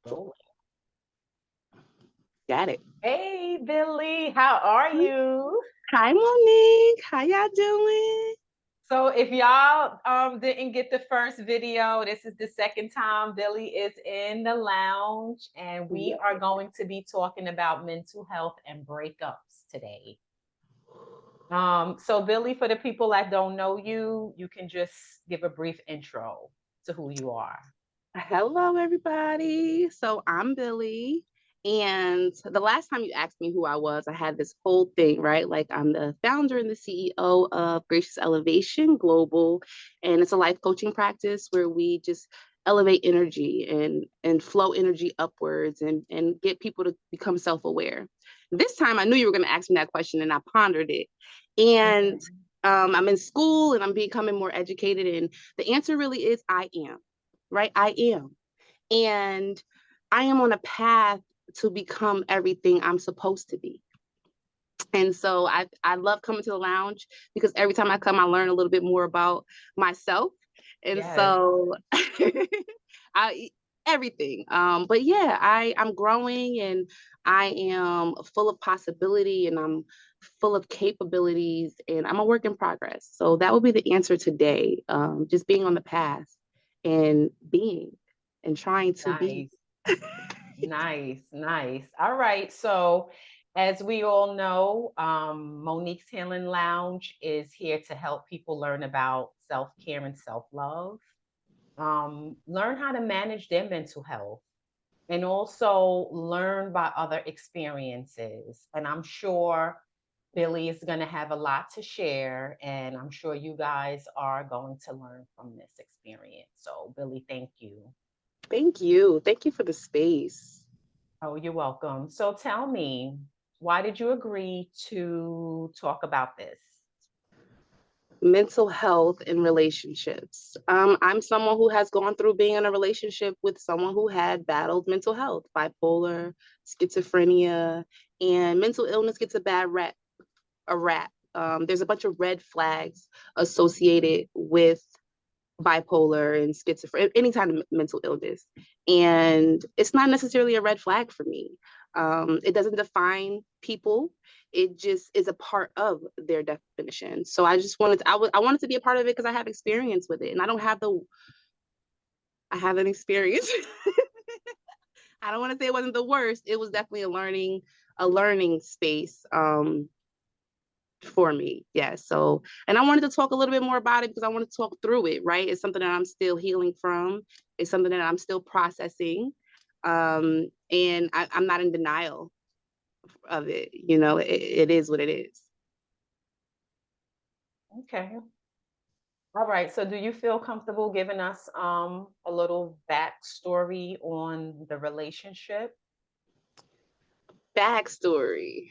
Rolling. Got it. Hey, Billie, how are you? Hi, Monique. How y'all doing? So, if y'all didn't get the first video, this is the second time Billie is in the lounge, and we Yeah. are going to be talking about mental health and breakups today. So Billie, for the people that don't know you, you can just give a brief intro to who you are. Hello, everybody. So I'm Billie. And the last time you asked me who I was, I had this whole thing, right? Like I'm the founder and the CEO of Gracious Elevation Global. And it's a life coaching practice where we just elevate energy and flow energy upwards and get people to become self-aware. This time I knew you were going to ask me that question and I pondered it. And Okay. I'm in school and I'm becoming more educated. And the answer really is I am, right? I am. And I am on a path to become everything I'm supposed to be. And so I love coming to the lounge because every time I come, I learn a little bit more about myself. And Yes. so I everything. But yeah, I'm growing and I am full of possibility and I'm full of capabilities and I'm a work in progress. So that would be the answer today. Just being on the path and being and trying to be. Nice. Nice, nice. All right. So, as we all know, Monique's Healing Lounge is here to help people learn about self care and self love, learn how to manage their mental health, and also learn by other experiences. And I'm sure Billie is going to have a lot to share, and I'm sure you guys are going to learn from this experience. So, Billie, thank you. Thank you. Thank you for the space. Oh, you're welcome. So tell me, why did you agree to talk about this? Mental health and relationships. I'm someone who has gone through being in a relationship with someone who had battled mental health, bipolar, schizophrenia, and mental illness gets a bad rap. A rap. There's a bunch of red flags associated with bipolar and schizophrenia, any kind of mental illness. And it's not necessarily a red flag for me. It doesn't define people. It just is a part of their definition. So I just wanted to, I wanted to be a part of it because I have experience with it. And I have an experience. I don't want to say it wasn't the worst. It was definitely a learning space. For me. Yeah. So, and I wanted to talk a little bit more about it because I want to talk through it, right? It's something that I'm still healing from. It's something that I'm still processing. And I'm not in denial of it. It is what it is. Okay. All right. So do you feel comfortable giving us a little backstory on the relationship? Backstory.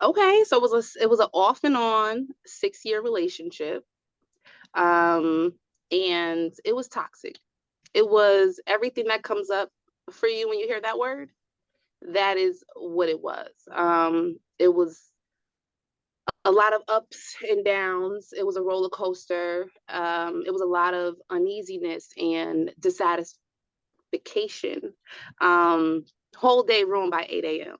Okay, so it was an off and on 6 year relationship. Um, and it was toxic. It was everything that comes up for you when you hear that word. That is what it was. It was a lot of ups and downs. It was a roller coaster. It was a lot of uneasiness and dissatisfaction. Um, whole day ruined by 8 a.m.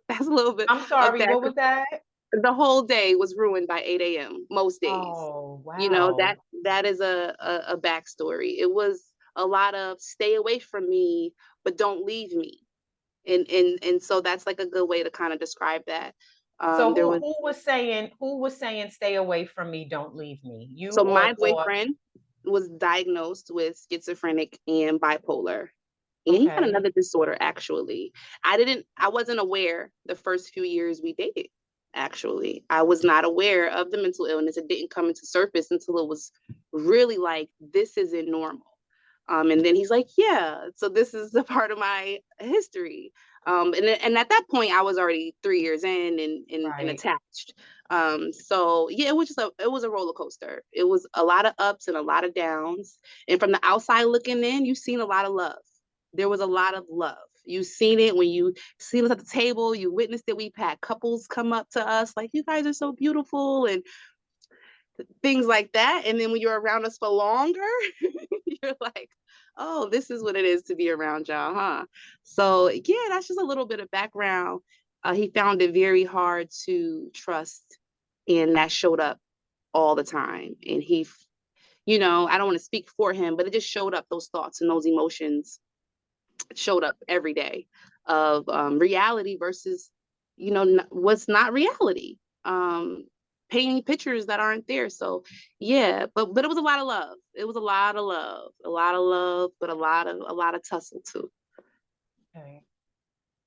That's a little bit I'm of sorry, that. what was that? The whole day was ruined by 8 a.m. most days. Oh, You know, wow. that is a backstory. It was a lot of stay away from me, but don't leave me. And so that's like a good way to kind of describe that. So There was who was saying stay away from me, don't leave me? You So or my boyfriend was diagnosed with schizophrenic and bipolar. And he had okay. another disorder actually. I wasn't aware the first few years we dated. Actually, I was not aware of the mental illness. It didn't come into surface until it was really like this isn't normal. And then he's like, yeah, so this is a part of my history. And at that point, I was already 3 years in and Right. attached. So yeah, it was a roller coaster. It was a lot of ups and a lot of downs. And from the outside looking in, you've seen a lot of love. There was a lot of love. You've seen it when you see us at the table, you witnessed it. We've had couples come up to us like, you guys are so beautiful and things like that. And then when you're around us for longer, You're like, oh, this is what it is to be around y'all, huh? So yeah, that's just a little bit of background. He found it very hard to trust, and that showed up all the time. And I don't want to speak for him, but it just showed up. Those thoughts and those emotions showed up every day of reality versus, what's not reality. Um, Painting pictures that aren't there. So yeah, but it was a lot of love. It was a lot of love, a lot of love, but a lot of tussle too. Okay.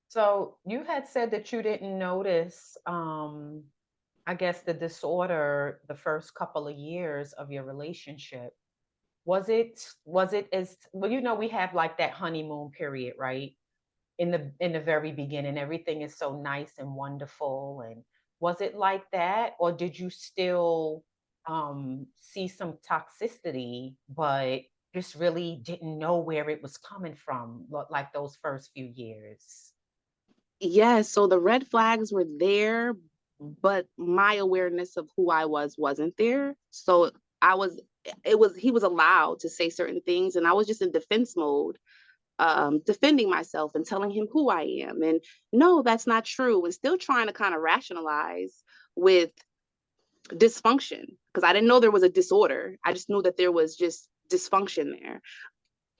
So you had said that you didn't notice, I guess, the disorder the first couple of years of your relationship. Was it as well, we have like that honeymoon period, right? In the very beginning, everything is so nice and wonderful. And was it like that, or did you still see some toxicity, but just really didn't know where it was coming from, like those first few years? Yeah, so the red flags were there, but my awareness of who I was wasn't there. So I was, he was allowed to say certain things, and I was just in defense mode, defending myself and telling him who I am. And no, that's not true. And still trying to kind of rationalize with dysfunction because I didn't know there was a disorder. I just knew that there was just dysfunction there.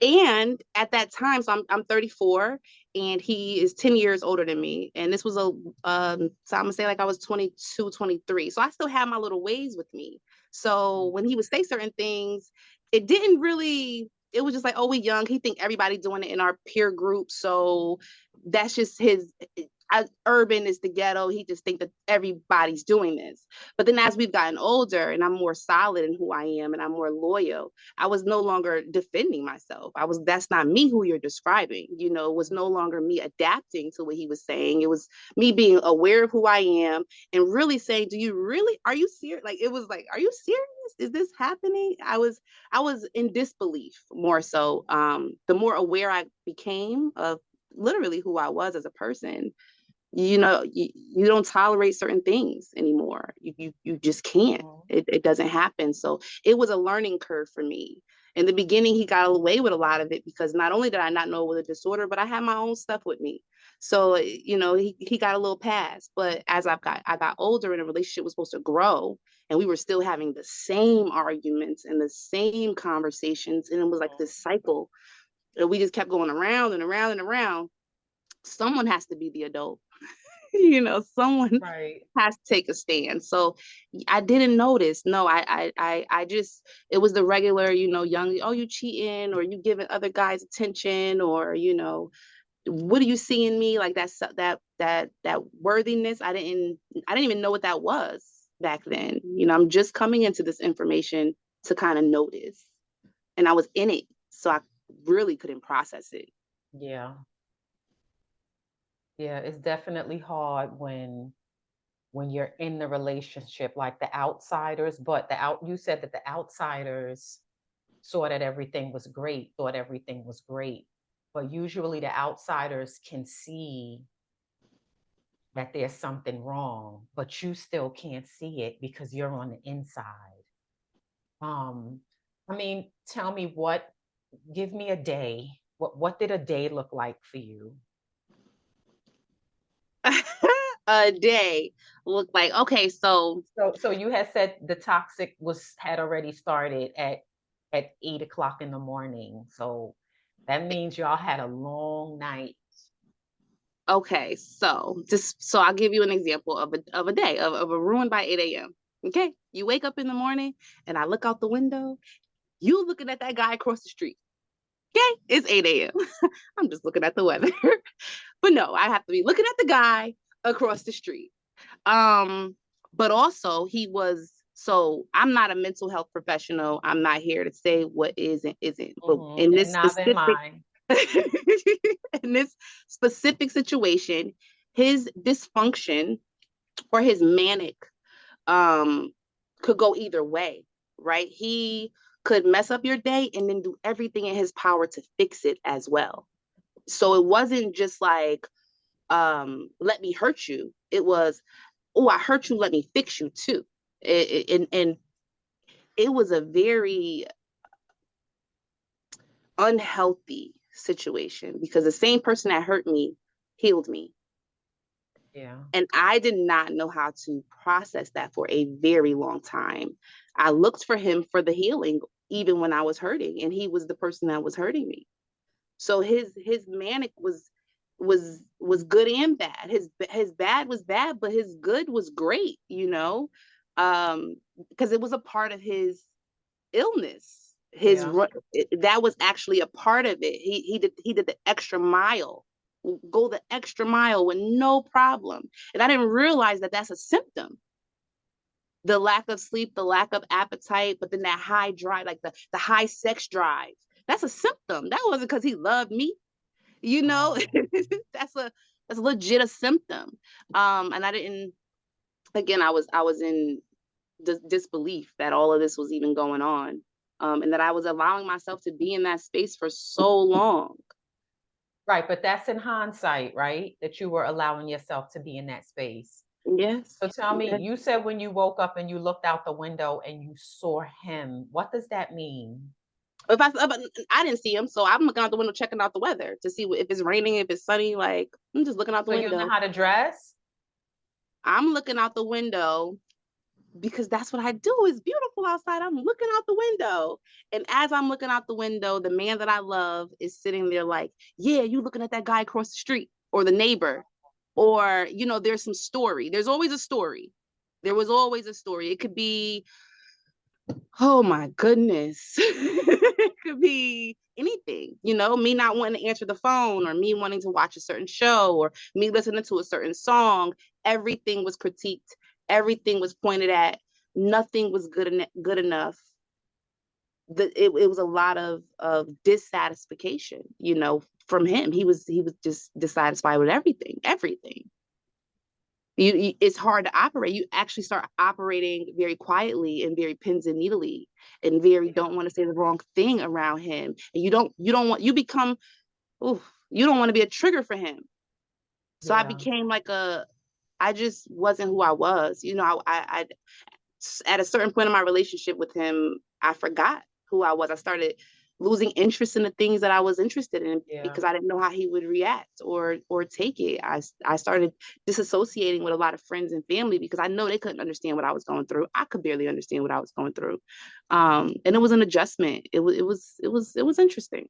And at that time, so I'm 34 and he is 10 years older than me. And this was so I'm gonna say like I was 22, 23. So I still had my little ways with me. So when he would say certain things, it didn't really, it was just like, oh, we young. He think everybody doing it in our peer group. So that's just his, urban is the ghetto. He just think that everybody's doing this. But then as we've gotten older and I'm more solid in who I am and I'm more loyal, I was no longer defending myself. That's not me who you're describing. It was no longer me adapting to what he was saying. It was me being aware of who I am and really saying, are you serious? Like, it was like, are you serious? Is this happening? I was in disbelief more so. The more aware I became of literally who I was as a person, you don't tolerate certain things anymore. You just can't. Mhm. It doesn't happen. So it was a learning curve for me. In the beginning, he got away with a lot of it because not only did I not know it was a disorder, but I had my own stuff with me. So he got a little pass. But as I got older and the relationship was supposed to grow, and we were still having the same arguments and the same conversations, and it was like this cycle, and we just kept going around and around and around. Someone has to be the adult. Someone Right. has to take a stand. So I didn't notice. No, I just, it was the regular, young, oh, you cheating or you giving other guys attention or, what do you see in me? Like that worthiness. I didn't even know what that was back then. I'm just coming into this information to kind of notice, and I was in it. So I really couldn't process it. Yeah. Yeah, it's definitely hard when you're in the relationship, like the outsiders, but you said that the outsiders saw that everything was great, thought everything was great. But usually the outsiders can see that there's something wrong, but you still can't see it because you're on the inside. Um, I mean, tell me give me a day. What did a day look like for you? A day look like, okay, so So you had said the toxic was had already started at 8 o'clock in the morning. So that means y'all had a long night. okay, so just so I'll give you an example of a day of a ruin by 8 a.m. Okay, you wake up in the morning and I look out the window. You looking at that guy across the street. Okay, it's 8 a.m. I'm just looking at the weather, but no, I have to be looking at the guy across the street. Um, but also he was. So I'm not a mental health professional. I'm not here to say what is and isn't. But in And this neither am specific I. in this specific situation, his dysfunction or his manic um could go either way, right? He could mess up your day and then do everything in his power to fix it as well. So it wasn't just like let me hurt you. It was, oh, I hurt you, let me fix you too. And it was a very unhealthy situation because the same person that hurt me healed me. Yeah. And I did not know how to process that for a very long time. I looked for him for the healing, even when I was hurting, and he was the person that was hurting me. So his manic was good and bad. His bad was bad, but his good was great, you know, because it was a part of his illness. Yeah. That was actually a part of it. He did the extra mile, go the extra mile with no problem, and I didn't realize that that's a symptom. The lack of sleep, the lack of appetite, but then that high drive, like the high sex drive, that's a symptom. That wasn't because he loved me, you know. Oh. That's legit a symptom. And I didn't. Again, I was in disbelief that all of this was even going on, and that I was allowing myself to be in that space for so long. Right, but that's in hindsight, right? That you were allowing yourself to be in that space. Yes. So tell me, Yes. you said when you woke up and you looked out the window and you saw him. What does that mean? I didn't see him, so I'm looking out the window, checking out the weather to see if it's raining, if it's sunny. Like I'm just looking out the So you know window. how to dress? I'm looking out the window because that's what I do. It's beautiful outside. I'm looking out the window. And as I'm looking out the window, the man that I love is sitting there like, yeah, you looking at that guy across the street or the neighbor. Or, there's some story. There's always a story. There was always a story. It could be, oh my goodness. It could be anything, me not wanting to answer the phone or me wanting to watch a certain show or me listening to a certain song. Everything was critiqued. Everything was pointed at. Nothing was good enough. It was a lot of dissatisfaction, from him. He was just dissatisfied with everything. It's hard to operate. You actually start operating very quietly and very pins and needly and very Yeah. don't want to say the wrong thing around him. And you don't want you become oof, you don't want to be a trigger for him. So I Yeah. became like I just wasn't who I was. I at a certain point in my relationship with him, I forgot who I was. I started losing interest in the things that I was interested in Yeah. because I didn't know how he would react or take it. I started disassociating with a lot of friends and family because I know they couldn't understand what I was going through. I could barely understand what I was going through. And it was an adjustment. It was interesting.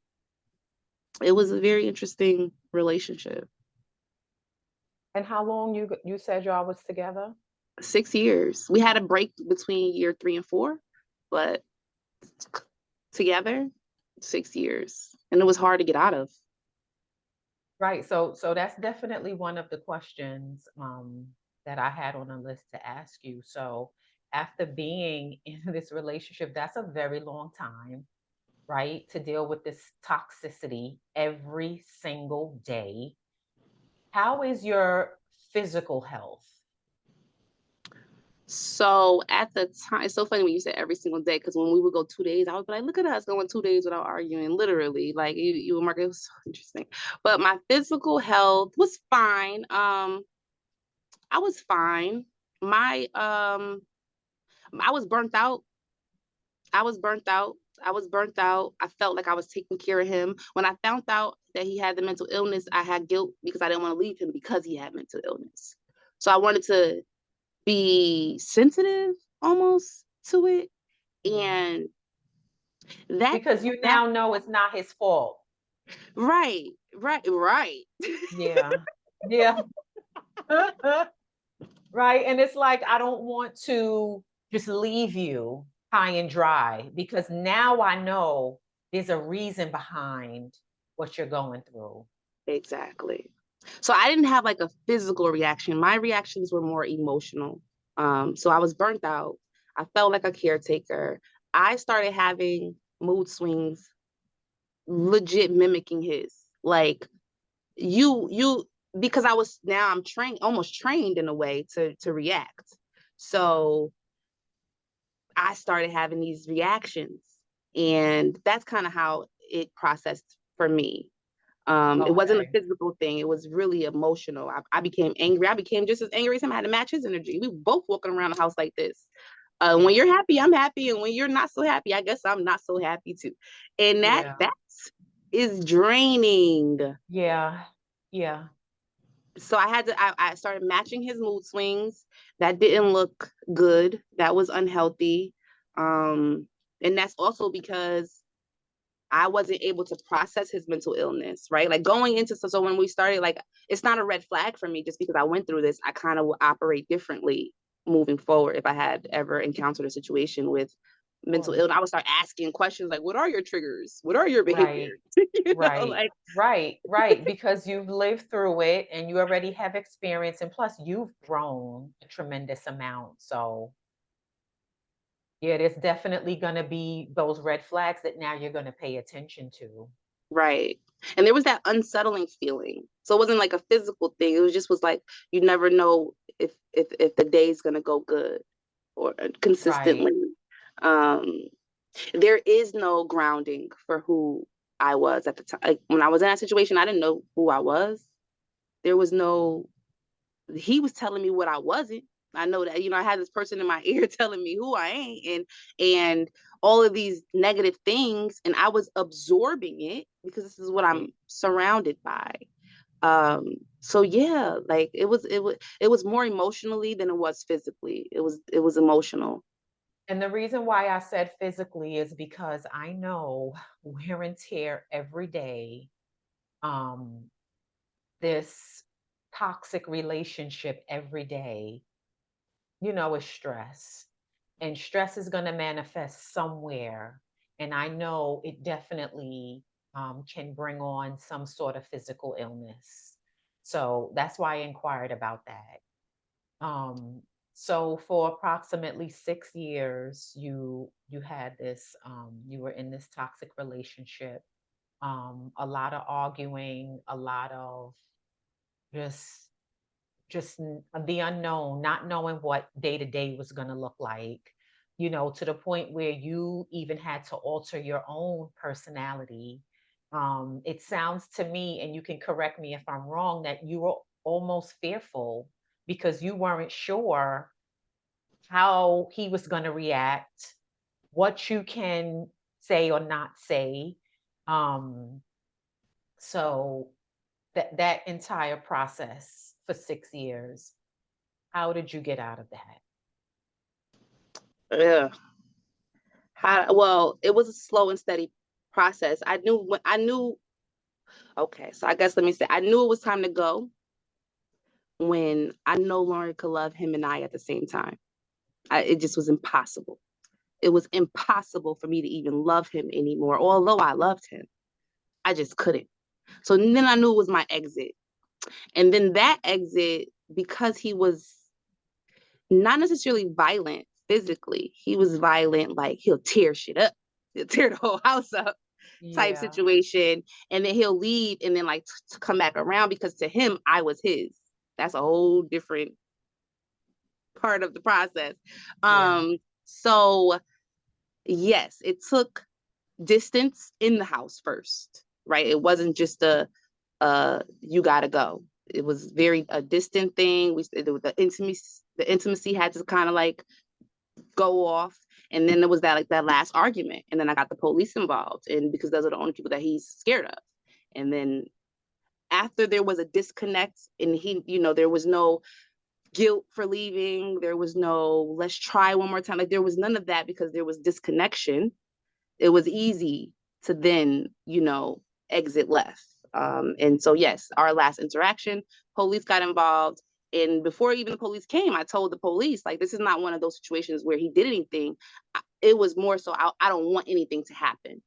It was a very interesting relationship. And how long you said y'all was together? 6 years. We had a break between year 3 and 4, but together 6 years, and it was hard to get out of. Right. So that's definitely one of the questions that I had on a list to ask you. So after being in this relationship, that's a very long time, right? To deal with this toxicity every single day. How is your physical health? So at the time, it's so funny when you said every single day, because when we would go 2 days, I would be like, look at us going 2 days without arguing, literally. Like you and Mark, it was so interesting. But my physical health was fine. I was fine. My I was burnt out. I was burnt out. I was burnt out. I felt like I was taking care of him. When I found out that he had the mental illness, I had guilt because I didn't want to leave him because he had mental illness. So I wanted to be sensitive almost to it. Yeah. And that Because you that now know it's not his fault. right. Yeah. Yeah. Right. And it's like, I don't want to just leave you high and dry because now I know there's a reason behind what you're going through. Exactly. So I didn't have like a physical reaction. My reactions were more emotional. So I was burnt out. I felt like a caretaker. I started having mood swings legit mimicking his. Like you because I was now I'm trained almost trained in a way to react. So I started having these reactions, and that's kind of how it processed for me. It wasn't a Okay. physical thing. It was really emotional. I became angry. I became just as angry as him. I had to match his energy. We were both walking around the house like this. When Yeah. you're happy, I'm happy, and when you're not so happy, I guess I'm not so happy too. And that Yeah. that is draining. Yeah. Yeah. So I started matching his mood swings. That didn't look good. That was unhealthy. Um, and that's also because I wasn't able to process his mental illness, right? Like going into so when we started, like it's not a red flag for me just because I went through this. I kind of will operate differently moving forward if I had ever encountered a situation with Of mental course. illness. I would start asking questions like, "What are your triggers? What are your Right. behaviors?" you know, Right. like Right. Right. Because you've lived through it and you already have experience. And plus, you've grown a tremendous amount. So, yeah, there's definitely going to be those red flags that now you're going to pay attention to. right. And there was that unsettling feeling. So it wasn't like a physical thing. It was just was like you never know if the day's gonna go good or consistently. Right. Um, there is no grounding for who I was at the time. Like when I was in that situation, I didn't know who I was. There was no, he was telling me what I wasn't. I know that, I had this person in my ear telling me who I ain't and all of these negative things. And I was absorbing it because this is what I'm Right. surrounded by. So yeah, like it was more emotionally than it was physically. It was emotional. And the reason why I said physically is because I know wear and tear every day. Um, this toxic relationship every day, is stress. And stress is going to manifest somewhere. And I know it definitely can bring on some sort of physical illness. So that's why I inquired about that. Um, so for approximately 6 years, you had this, you were in this toxic relationship. A lot of arguing, a lot of just the unknown, not knowing what day to day was going to look like, to the point where you even had to alter your own personality. It sounds to me, and you can correct me if I'm wrong, that you were almost fearful because you weren't sure how he was going to react, what you can say or not say. Um, so that entire process for 6 years, how did you get out of that? Yeah. Well, it was a slow and steady process. Okay, so I guess let me say, I knew it was time to go when I no longer could love him and I at the same time. It just was impossible. It was impossible for me to even love him anymore. Although I loved him, I just couldn't. So then I knew it was my exit. And then that exit, because he was not necessarily violent physically, he was violent, like he'll tear shit up, he'll tear the whole house up type Yeah, situation. And then he'll leave and then like to come back around because to him, I was his. That's a whole different part of the process. yeah, So yes, it took distance in the house first, right? It wasn't just you gotta go. It was very a distant thing. The intimacy had to kind of like go off. And then there was that last argument. And then I got the police involved. And because those are the only people that he's scared of. And then after there was a disconnect and there was no guilt for leaving, there was no let's try one more time. Like there was none of that because there was disconnection. It was easy to then, exit left. And so, yes, our last interaction, police got involved. And before even the police came, I told the police, like, this is not one of those situations where he did anything. It was more so, I don't want anything to happen.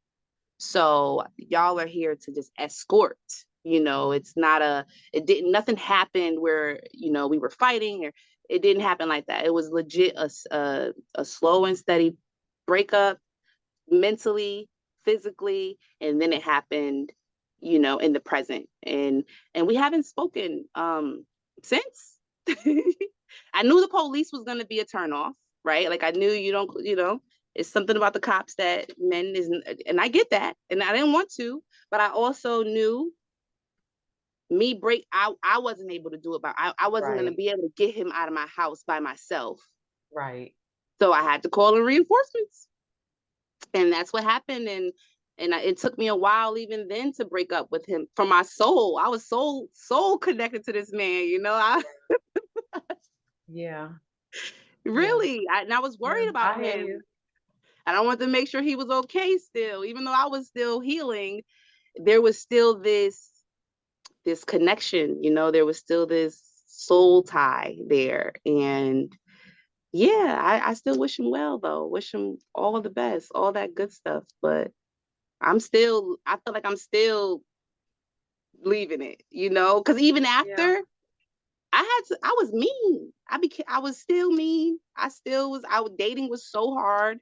So, y'all are here to just escort. It's not nothing happened where, we were fighting or it didn't happen like that. It was legit a slow and steady breakup mentally, physically, and then it happened, in the present. And we haven't spoken since. I knew the police was gonna be a turnoff, right? Like I knew you don't, it's something about the cops that men isn't, and I get that, and I didn't want to, but I also knew I wasn't able to do it, but I wasn't gonna right, be able to get him out of my house by myself. right. So I had to call in reinforcements. And that's what happened. And it took me a while even then to break up with him. For my soul, I was so connected to this man, you know. I Yeah. Yeah. really, and I was Yeah. worried about I hear him, you. and I wanted to make sure he was okay still, even though I was still healing. There was still this connection, you know. There was still this soul tie there, and yeah, I still wish him well though. Wish him all the best, all that good stuff. But I feel like I'm still leaving it, you know, because even Yeah. after I was mean. I was still mean. I still was, dating was so hard,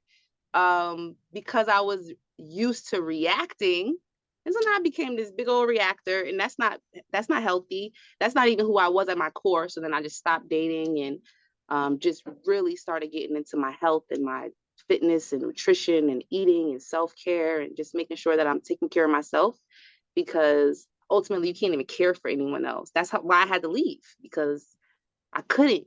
because I was used to reacting. And so now I became this big old reactor, and that's not healthy. That's not even who I was at my core. So then I just stopped dating and just really started getting into my health and my fitness and nutrition and eating and self-care and just making sure that I'm taking care of myself, because ultimately you can't even care for anyone else. Why I had to leave, because I couldn't.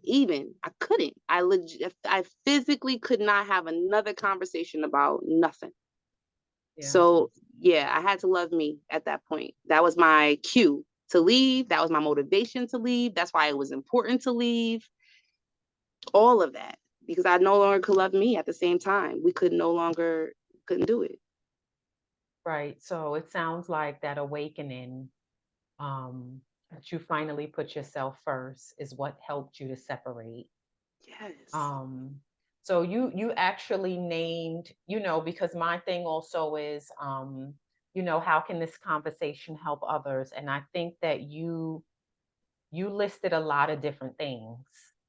I physically could not have another conversation about nothing. Yeah. So yeah, I had to love me at that point. That was my cue to leave. That was my motivation to leave. That's why it was important to leave. All of that, because I no longer could love me at the same time. We could no longer couldn't do it. Right. So it sounds like that awakening, that you finally put yourself first is what helped you to separate. Yes. Um, so you actually named, because my thing also is, how can this conversation help others? And I think that you listed a lot of different things,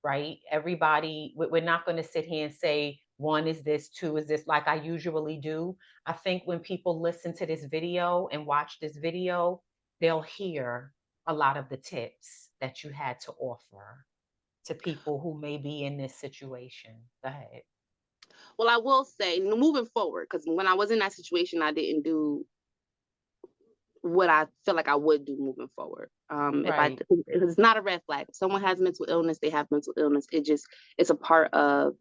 right? Everybody, we're not going to sit here and say one is this, two is this, like I usually do. I think when people listen to this video and watch this video, they'll hear a lot of the tips that you had to offer to people who may be in this situation. Go ahead. Well, I will say, moving forward, because when I was in that situation, I didn't do what I feel like I would do moving forward. Right, It's not a red flag. If someone has mental illness, they have mental illness. It's a part of,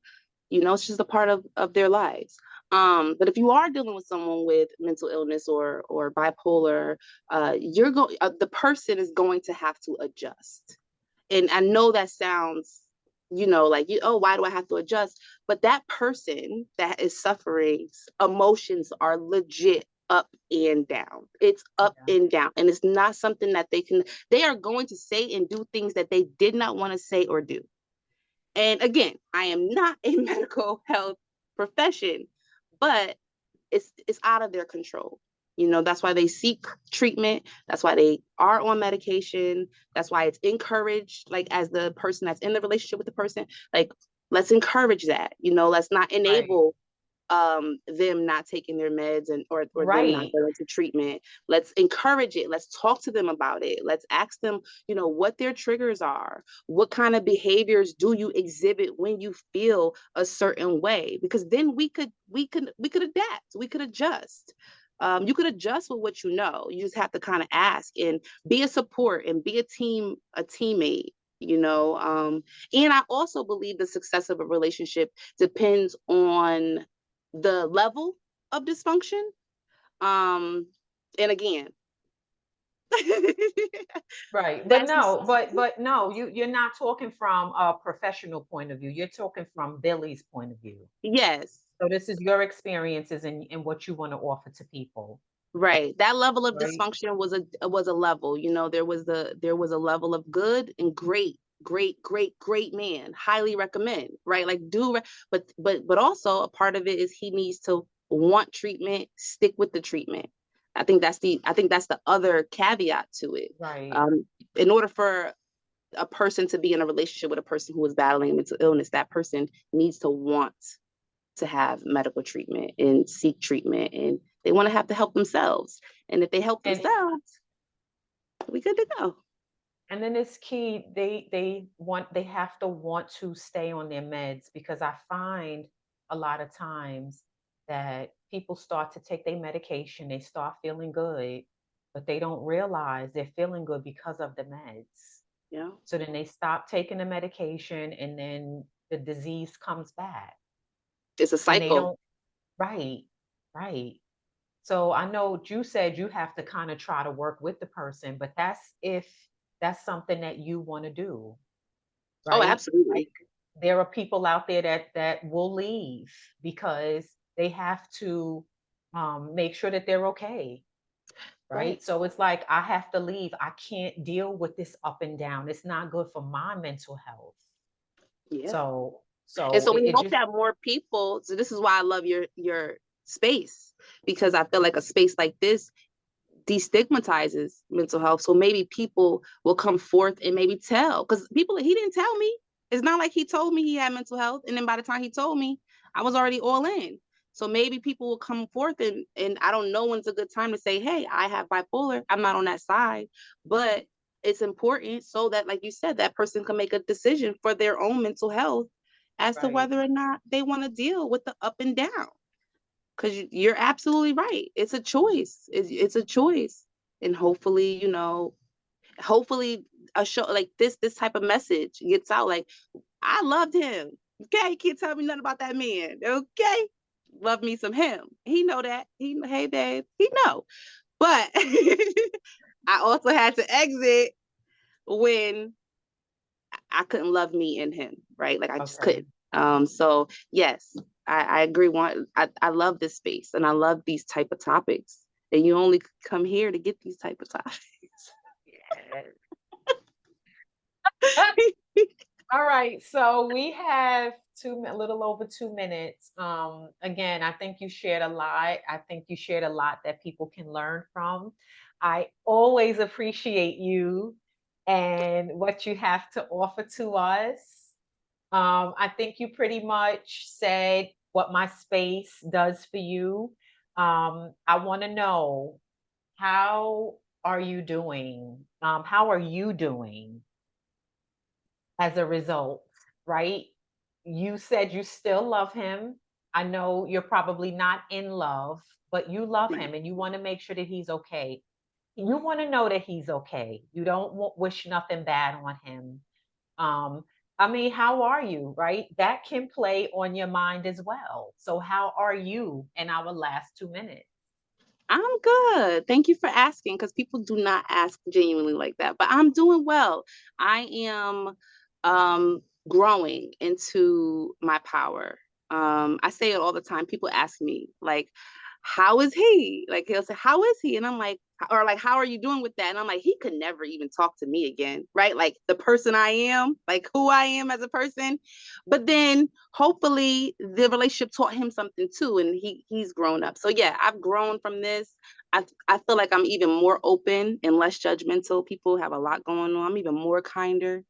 it's just a part of their lives. But if you are dealing with someone with mental illness or bipolar, the person is going to have to adjust. And I know that sounds, like oh, why do I have to adjust? But that person that is suffering, emotions are legit up and down. It's up yeah, and down. And it's not something that they are going to say and do things that they did not want to say or do. And again, I am not a medical health profession, but it's out of their control. That's why they seek treatment. That's why they are on medication. That's why it's encouraged, like as the person that's in the relationship with the person, like let's encourage that. Let's not right, enable them not taking their meds or them not right, going to treatment. Let's encourage it. Let's talk to them about it. Let's ask them, what their triggers are. What kind of behaviors do you exhibit when you feel a certain way? Because then we could adapt. We could adjust. You could adjust with what you know. You just have to kind of ask and be a support and be a teammate. And I also believe the success of a relationship depends on the level of dysfunction. Um, and again, right. But that's no, just but no, you're not talking from a professional point of view. You're talking from Billie's point of view. yes, So this is your experiences and what you want to offer to people, right. That level of right? dysfunction was a level. There was a level of good and great, great, great, great man. Highly recommend, right? Like but also a part of it is he needs to want treatment, stick with the treatment. I think that's the other caveat to it. Right. Um, in order for a person to be in a relationship with a person who is battling mental illness, that person needs to want to have medical treatment and seek treatment, and they want to have to help themselves. And if they help And themselves, we good to go. and then it's key, they have to want to stay on their meds, because I find a lot of times that people start to take their medication, they start feeling good, but they don't realize they're feeling good because of the meds. Yeah, So then they stop taking the medication and then the disease comes back it's a and they cycle. don't. Right, right. So I know you said you have to kind of try to work with the person, but that's if that's something that you want to do, Oh, right? Like absolutely. there are people out there that will leave because they have to make sure that they're okay, Right. right? So it's like I have to leave. I can't deal with this up and down. It's not good for my mental health. Yeah. So And so so we it hope just that more people, so this is why I love your space, because I feel like a space like this destigmatizes mental health. So maybe people will come forth and maybe tell, because people, he didn't tell me. It's not like he told me he had mental health. And then by the time he told me, I was already all in. So maybe people will come forth and I don't know when's a good time to say, hey, I have bipolar. I'm not on that side. But it's important so that, like you said, that person can make a decision for their own mental health as to right, whether or not they want to deal with the up and down, because you're absolutely right. It's a choice. It's a choice. And hopefully, hopefully a show like this type of message gets out. Like, I loved him. Okay, you can't tell me nothing about that man. Okay, love me some him. He know that. Hey babe, he know. But I also had to exit when I couldn't love me in him, right? Like I just okay. couldn't. So yes, I agree. I love this space and I love these type of topics. And you only come here to get these type of topics. Yes. All right, so we have a little over 2 minutes. Again, I think you shared a lot. I think you shared a lot that people can learn from. I always appreciate you and what you have to offer to us. I think you pretty much said what my space does for you. I want to know, how are you doing? How are you doing as a result, right? You said you still love him. I know you're probably not in love, but you love Right. him and you want to make sure that he's okay. You want to know that he's okay. You don't wish nothing bad on him. Um, I mean, how are you, right? That can play on your mind as well. So, how are you in our last 2 minutes? I'm good. Thank you for asking, because people do not ask genuinely like that. But I'm doing well. I am growing into my power. I say it all the time. People ask me, like, how is he? Like, he'll say, how is he? And I'm like, or like, how are you doing with that? And I'm like, he could never even talk to me again, right? Like the person I am, like who I am as a person. But then hopefully the relationship taught him something too, and he's grown up. So yeah, I've grown from this. I feel like I'm even more open and less judgmental. People have a lot going on. I'm even more kinder,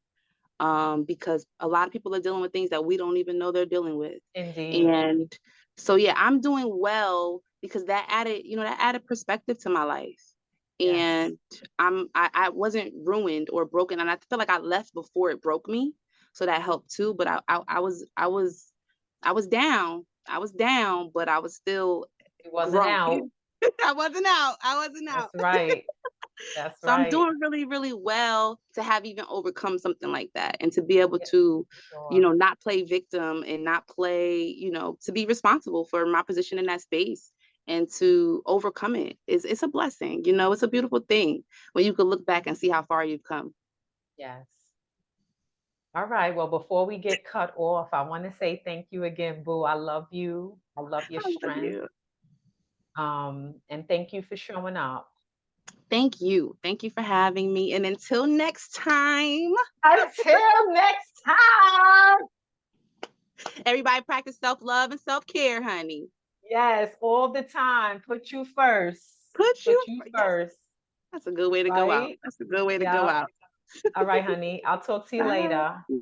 because a lot of people are dealing with things that we don't even know they're dealing with. Indeed. And so yeah, I'm doing well because that added perspective to my life. Yes. And I wasn't ruined or broken. And I feel like I left before it broke me. So that helped too. But I was down. I was down, but I was still It wasn't growing. out. I wasn't out. I wasn't out. That's right. That's So I'm right. doing really, really well to have even overcome something like that and to be able Yeah, to, sure. not play victim and not play, to be responsible for my position in that space and to overcome it. It's a blessing. It's a beautiful thing when you can look back and see how far you've come. Yes. All right. Well, before we get cut off, I want to say thank you again, Boo. I love you. I love your I love strength. you. And thank you for showing up. Thank you. Thank you for having me. And until next time, Until next time. everybody practice self-love and self-care, honey. Yes, all the time. Put you first. Put Put you, you yes, first, that's a good way to go out. right? That's a good way to go Yep. out. All right, honey. I'll talk to you later. Bye.